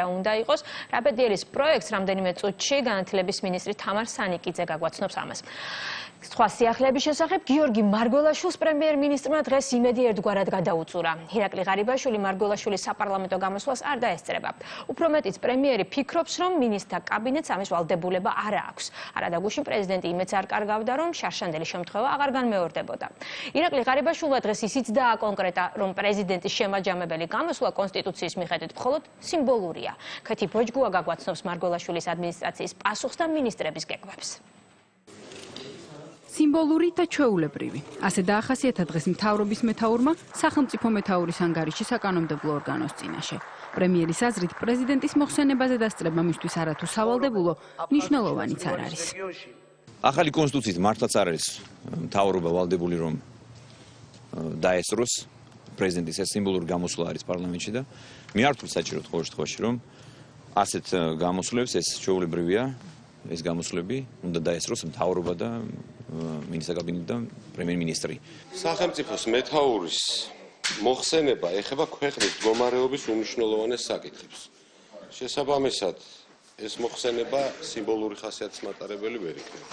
უნდა იყოს. რაბედიერის პროექტს რამდენიმე წუთში განათლების მინისტრი თამარ სანიკიძე გაგვაცნობს ამას. სხვა სიახლეების შესახებ გიორგი მარგველაშვილს პრემიერ-მინისტრმა დღეს იმედი ერთგვარად გადაუწურა. ირაკლი ღარიბაშვილი მარგველაშვილის საპარლამენტო გამოსვლას არ დაესწრება. უფრო მეტიც პრემიერი ფიქრობს, რომ მინისტრთა კაბინეტს ამის ვალდებულება არ აქვს. არადაგუშინ პრეზიდენტი იმედს არ კარგავდა, რომ შარშანდელი შემთხვევა აღარ განმეორდებოდა. ირაკლი ღარიბაშვილმა დღეს ისიც დააკონკრეტა, რომ პრეზიდენტის შემაჯამებელი გამოსვლა კონსტიტუციის მიხედვით მხოლოდ სიმბოლურია. ქეთი ბოჯგუა გაგვაცნობს მარგველაშვილის ადმინისტრაციის პასუხს და მინისტრების გეგმებს. სიმბოლური და ჩვეულებრივი. ასე დაახასიათა დღეს მთავრობის მეთაურმა სახელმწიფო მეთაურის ანგარიში საკანონმდებლო ორგანოს წინაშე. პრემიერის აზრით პრეზიდენტის მოხსენებაზე დასწრება მისთვის არათუ სავალდებულო, მნიშვნელოვანიც არ არის. ახალი კონსტიტუციით მართლაც არ არის მთავრობა ვალდებული რომ დაესწროს პრეზიდენტის ეს სიმბოლური გამოსვლა არის პარლამენტში და მე არ ვთვლი საჭიროდ ყოველ შემთხვევაში რომ ასეთ გამოსვლებს ეს ჩვეულებრივია ეს გამოსვლები უნდა დაესწროს მთავრობა და მინისტრთა კაბინეტი და პრემიერ-მინისტრი. სახელმწიფოს მეთაურის მოხსენება ეხება ქვეყნის მდგომარეობის უმნიშვნელოვანეს საკითხებს. შესაბამისად, ეს მოხსენება სიმბოლური ხასიათის მატარებელი ვერ იქნება.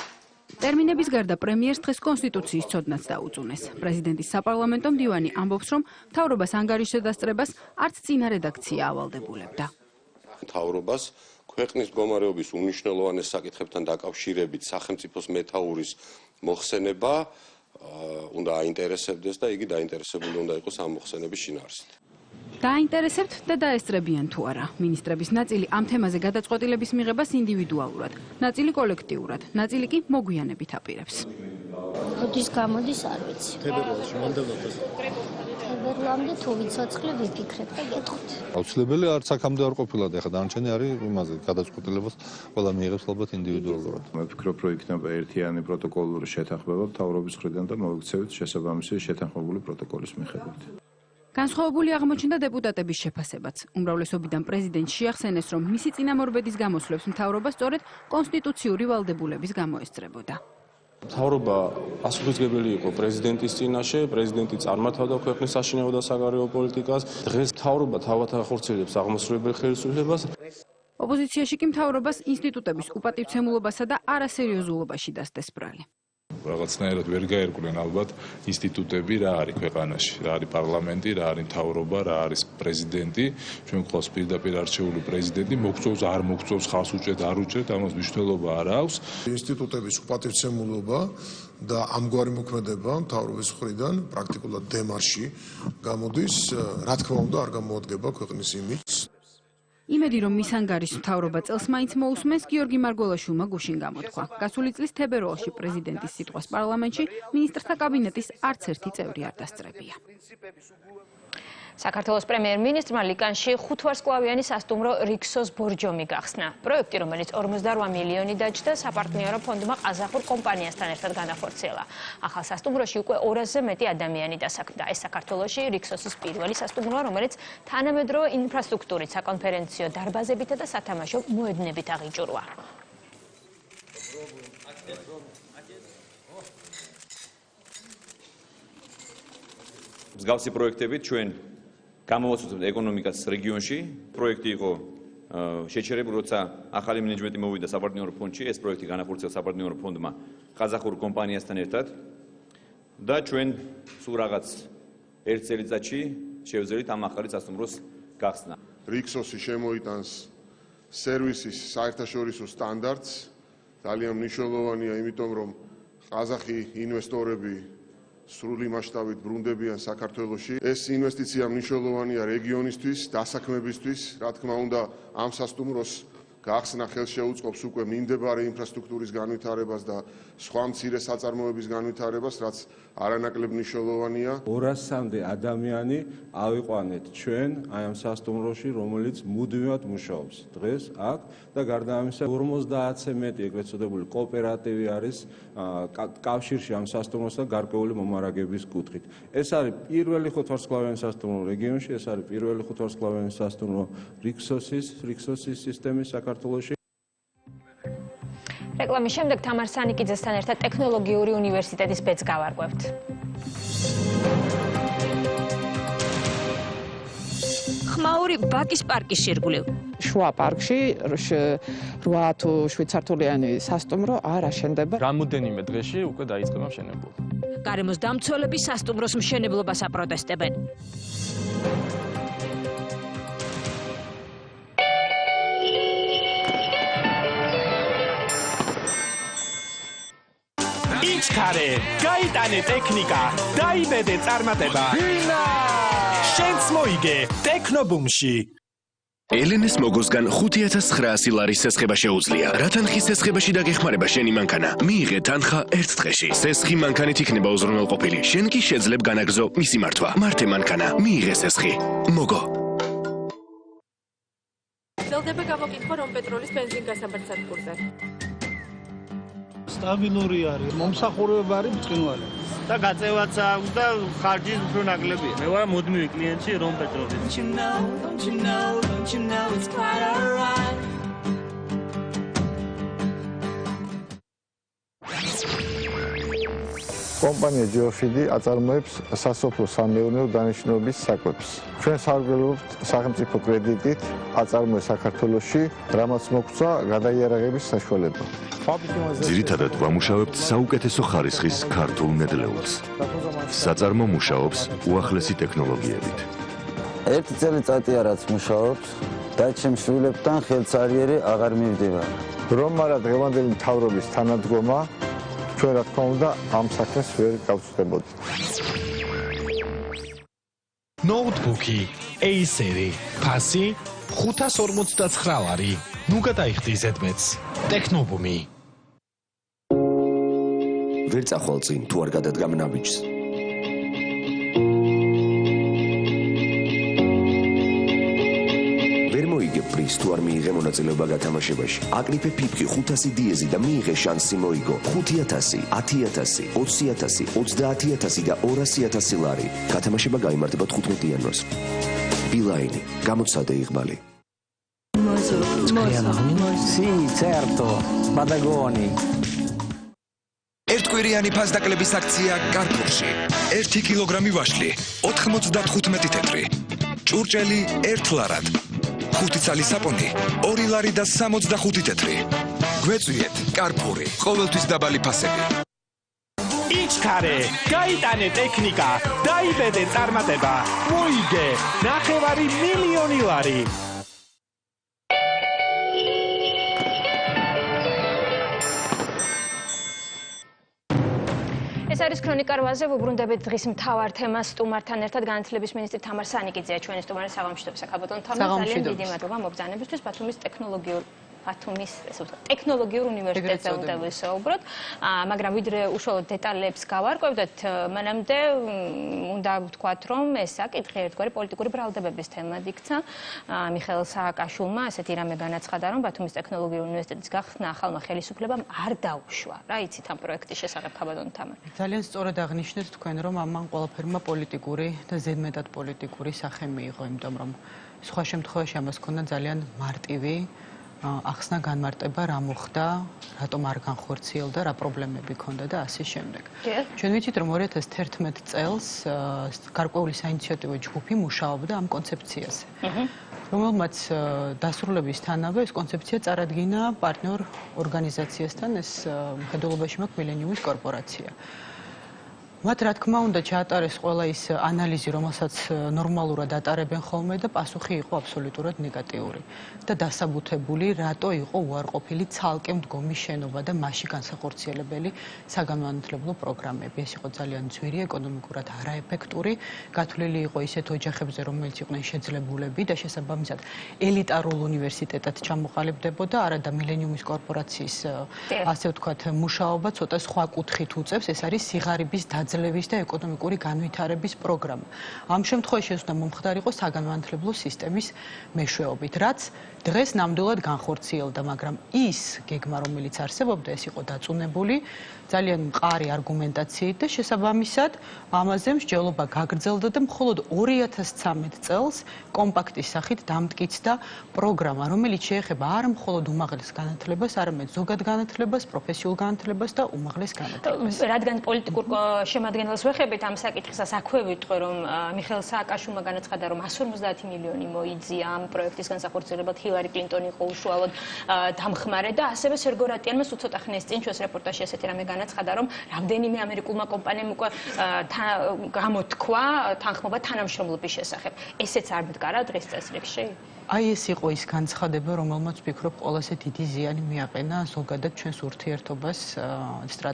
ტერმინების გარდა პრემიერს დღეს კონსტიტუციის ცოდნაც დაუწუნეს. პრეზიდენტის საპარლამენტო მდივანი ამბობს, რომ მთავრობას ანგარიშზე დასწრებას არც წინა რედაქცია ავალდებულებდა. მთავრობას ქვეყნის მდგომარეობის უმნიშვნელოვანეს საკითხებთან დაკავშირებით სახელმწიფოს მეთაურის მოხსენება უნდა აინტერესებდეს და იგი დაინტერესებული უნდა იყოს ამ მოხსენების შინაარსით. დაინტერესებთ და დაესწრებიან თუ არა. მინისტრების ნაწილი ამ თემაზე გადაწყვეტილების მიღებას ინდივიდუალურად, ნაწილი კოლექტიურად, ნაწილი კი მოგვიანებით აპირებს. როდის გამოდის არ ვიცი. თებერვალში მომდევნოდეს. თებერვალამდე თუ ვიცოცხლე ვიფიქრებ და გეტყვით. აუცილებელი არც აქამდე არ ყოფილა და ეხლა დანარჩენი არის იმაზე გადაწყვეტილებას ყველა მიიღებს ალბათ ინდივიდუალურად. მე ვფიქრობ, რომ იქნება ერთიანი პროტოკოლური შეთანხმება მთავრობის მხრიდან და მოვიქცევით შესაბამისი შეთანხმებული პროტოკოლის მიხედვით. განსხვავებული აღმოჩნდა დეპუტატების შეფასებაც. უმრავლესობიდან პრეზიდენტს შეახსენეს, რომ მისი წინამორბედის გამოსვლებს მთავრობა სწორედ კონსტიტუციური ვალდებულების გამო ესწრებოდა. მთავრობა პასუხისმგებელი იყო პრეზიდენტის წინაშე, პრეზიდენტი წარმართავდა ქვეყნის საშინაო და საგარეო პოლიტიკას. დღეს მთავრობა თავად ახორციელებს აღმასრულებელ ხელისუფლებას. ოპოზიციაში კი მთავრობას ინსტიტუტების უპატივცემულობასა და არასერიოზულობაში დასდეს ბრალი. რაღაცნაირად ვერ გაერკვნენ ალბათ ინსტიტუტები რა არის ქვეყანაში, რა არის პარლამენტი, რა არის მთავრობა, რა არის პრეზიდენტი. ჩვენ გვყავს პირდაპირ არჩეული პრეზიდენტი, მოგწევს არ მოგწევს, ხალხს უჭერთ, არ უჭერთ, ამას მნიშვნელობა არ აქვს. ინსტიტუტების უპატივცემულობა და ამგვარი მოქმედება მთავრობის მხრიდან პრაქტიკულად დემარში გამოდის, რა თქმა უნდა, არ გამოადგება ქვეყნის იმიჯს. იმედი, რომ მის ანგარიშს მთავრობა წელს მაინც მოусმენს, გიორგი მარგველაშვილმა გუშინ გამოთქვა. გასული წლის თებერვალში პრეზიდენტის სიტყვას პარლამენტში მინისტრთა კაბინეტის არც ერთი წევრი არ დასწრებია. საქართველოს პრემიერ-მინისტრმა ლიკანში 5 ვარსკვლავიანი სასტუმრო რიქსოს ბორჯომი გახსნა. პროექტი, რომელიც 48 მილიონი დაჯდა, საპარტნიორო ფონდმა ყაზახურ კომპანიასთან ერთად განახორციელა. ახალ სასტუმროში უკვე 200-ზე მეტი ადამიანი დასაქმდა. ეს საქართველოში რიქსოსის პირველი სასტუმროა, რომელიც თანამედროვე ინფრასტრუქტურით, საკონფერენციო დარბაზებითა და სათამაშო მოედნებით აღიჭურვა. მსგავსი პროექტებით ჩვენ გამოვაცნობთ ეკონომიკას რეგიონში. პროექტი იყო შეჩერებული, როცა ახალი მენეჯმენტი მოვიდა საპარტნიორო ფონდში. ეს პროექტი განახორციელა საპარტნიორო ფონდმა ყაზახურ კომპანიასთან ერთად და ჩვენ სულ რაღაც ერთ წელიწადში შევძელით ამ ახალი სასტუმროს გახსნა. რიქსოსი შემოიტანს სერვისის საერთაშორისო სტანდარტს. ძალიან მნიშვნელოვანია, იმიტომ რომ ყაზახი ინვესტორები სრული მასშტაბით ბრუნდებიან საქართველოში. ეს ინვესტიცია მნიშვნელოვანია რეგიონისთვის, დასაქმებისთვის. რა თქმა უნდა, ამ სასტუმროს გახსნა ხელს შეუწყობს უკვე მიმდებარე ინფრასტრუქტურის განვითარებას და სხვა მცირე საწარმოების განვითარებას, რაც არანაკლებ მნიშვნელოვანია. 200-მდე ადამიანი ავიყვანეთ ჩვენ აი ამ სასტუმროში, რომელიც მუდმივად მუშაობს დღეს აქ და გარდა ამისა 50-ზე მეტი ეგრეთ წოდებული კოოპერატივი არის კავშირში ამ სასტუმროსთან გარკვეული მომარაგების კუთხით. ეს არის პირველი 5 ვარსკვლავიანი სასტუმრო რეგიონში, ეს არის პირველი 5 ვარსკვლავიანი სასტუმრო რიქსოსის სისტემის საქართველოში. რეკლამის შემდეგ თამარ სანიკიძესთან ერთად ტექნოლოგიური უნივერსიტეტის ბედს გავარკვევთ. ხმა მაური ბაკის პარკის ირგვლივ. შუა პარკში 8 თუ 7 სართულიანი სასტუმრო არ აშენდება. რამოდენიმე დღეში უკვე დაიწყება მშენებლობა. გარემოს დამცველები სასტუმროს მშენებლობას აპროტესტებენ. იჩქარე, გაიტანე ტექნიკა, დაიბედე წარმატება. შენც მოიგე ტექნობუმში. ელენეს მოგოსგან 5900 ლარის სესხება შეუძლია. რა თანხის სესხებაში დაგეხმარება შენი მანქანა? მიიღე თანხა ერთ დღეში. სესხი მანქანით იქნება უზრუნველყოფილი. შენ კი შეძლებ განაგრძო მისი მართვა. მართე მანქანა, მიიღე სესხი. მოგო. ძლდება გამოკითხვა რომ პეტროლის ბენზინგასამართსადგურზე. სტაბილური არის, მომსახურება არის ბრწყინვალე. და გაწევაც აქვს და ხარჯი უფრო ნაკლებია. მე ვარ მუდმივი კლიენტი რომ პეტროლის. კომპანია ჯიოფიდი აწარმოებს სასოფლო-სამეურნეო დანიშნულების საკვებს. ჩვენ სარგებლობთ სახელმწიფო კრედიტით აწარმოეს საქართველოში, რამაც მოგვცა გადაიარაღების საშუალება. ძირითადად ვამუშავებთ საუკეთესო ხარისხის ქართულ ნედლეულს. საწარმო მუშაობს უახლესი ტექნოლოგიებით. ერთი წელიწადია რაც მუშაობთ და ჩემს შვილებთან ხელცარიერი აღარ მივდივარ. რომ არა დღევანდელი მთავრობის თანადგომა ჩვენ რა თქმა უნდა ამ საქმეს ვერ გავწდებოდი. ნოუთბუქი Acer-ი, ფასი 559 ლარი. ნუ გადაიხდი ზედმეტს. ტექნობუმი. ვერ წახვალ წინ თუ არ გადადგამ ნაბიჯს. ვერ მოიგე პრიზს თუ არ მიიღე მონაწილეობა გათამაშებაში. აკრიფე ფიფკი 500 დიეზი და მიიღე შანსი მოიგო 5000, 10000, 20000, 30000 და 200000 ლარი. გათამაშება გაიმართება 15 იანვარს. ბილაინი, გამოცადე იღბალი. Sì, certo, Patagoni. ერთკვირიანი ფასდაკლების აქცია Carrefour-ში. 1 კილოგრამი ვაშლი 95 თეთრი. ჭურჭელი 1 ლარად. 5 წალი საპონი 2 ლარი და 65 თეთრი. გვეწვიეთ Carrefour-ი. ყოველთვის დაბალი ფასები. იჩქარე, გაიტანე ტექნიკა, დაიბედე წარმატება. მოიგე 9 მილიონი ლარი. ეს არის ქრონიკა 8-ზე, ვუბრუნდებით დღის მთავარ თემას სტუმართან ერთად. განათლების მინისტრი თამარ სანიკიძეა ჩვენი სტუმარი. საღამოშიდობ საქართველოს თამარ, ძალიან დიდი მადლობა მოგზაურობისთვის. ბათუმის ტექნოლოგიურ უნივერსიტეტზე უნდა ვისაუბროთ, მაგრამ ვიდრე უშუალოდ დეტალებს გავარკვევდეთ, მანამდე უნდა ვთქვათ, რომ ეს საკითხი ერთგვარი პოლიტიკური ბრალდებების თემად იქცა. მიხეილ სააკაშვილმა ასეთი რამე განაცხადა, რომ ბათუმის ტექნოლოგიურ უნივერსიტეტის გახსნა ახალმა ხელისუფლებამ არ დაუშვა. რა იცით ამ პროექტის შესახებ ხაბადონ თამარ? ძალიან სწორად აღნიშნეთ თქვენ, რომ ამან ყველაფერმა პოლიტიკური და ზედმეტად პოლიტიკური სახე მიიღო, იმიტომ რომ სხვა შემთხვევაში ამას ჰქონდა ძალიან მარტივი ახსნა განმარტება რა მოხდა, რატომ არ განხორციელდა, რა პრობლემები ჰქონდა და ასე შემდეგ. ჩვენ ვიცით რომ 2011 წელს გარკვეული საინიციატივო ჯგუფი მუშაობდა ამ კონცეფციაზე. რომელმაც დასრულებისთანავე ეს კონცეფცია წარადგინა პარტნიორ ორგანიზაციასთან, ეს მხედველობაში მაქვს მილენიუმის კორპორაცია. მათ რა თქმა უნდა ჩაატარეს ყველა ის ანალიზი, რომელსაც ნორმალურად ატარებენ ხოლმე და პასუხი იყო აბსოლუტურად ნეგატიური და დასაბუთებული, რატო იყო უარყოფილი ცალკე მდგომი შენობა და მასში განსახორციელებელი საგანმანათლებლო პროგრამები. ეს იყო ძალიან ძვირი, ეკონომიკურად არაეფექტური, გათვლილი იყო ისეთ ოჯახებზე, რომელიც იყვნენ შეძლებულები და შესაბამისად ელიტარულ უნივერსიტეტად ჩამოყალიბდებოდა, არადა მილენიუმის კორპორაციის ასე ვთქვათ მუშაობა ცოტა სხვა კუთხით უწევს, ეს არის სიღარიბის დაძლევის და ეკონომიკური განვითარების პროგრამა. ამ შემთხვევაში ეს უნდა მომხდარიყო საგანმანათლებლო სისტემის მეშვეობით, რაც დღეს ნამდვილად განხორციელდა, მაგრამ ის გეგმა, რომელიც არსებობდა, ეს იყო დაწუნებული ძალიან მყარი არგუმენტაციით და შესაბამისად ამაზე მსჯელობა გაგრძელდა და მხოლოდ 2013 წელს კომპაქტის სახით დამტკიცდა პროგრამა, რომელიც შეეხება არა მხოლოდ უმაღლეს განათლებას, არამედ ზოგად განათლებას, პროფესიულ განათლებას და უმაღლეს განათლებას. რადგან პოლიტიკურ შემადგენლს ვეხებით ამ საკითხისას აქვე ვიტყვი რომ მიხეილ სააკაშვილმა განაცხადა რომ 150 მილიონი მოიძია ამ პროექტის განსახორციელებად ჰილარი კლინტონი იყო უშუალოდ დამხმარე და ასევე სერგო რატიანმა უცოტა ხნის წინ ჩვენს რეპორტაჟში ესეთი რამე განაცხადა რომ რამდენიმე ამერიკულმა კომპანიამ უკვე გამოთქვა თანხმობა თანამშრომლობის შესახებ. ესეც არ მდგარა დღეს წესრიგში? აი ეს იყო ის განცხადება, რომელმაც ვფიქრობ ყველაზე დიდი ზიანი მიაყენა ზოგადად ჩვენს ურთიერთობას სტრატეგიულ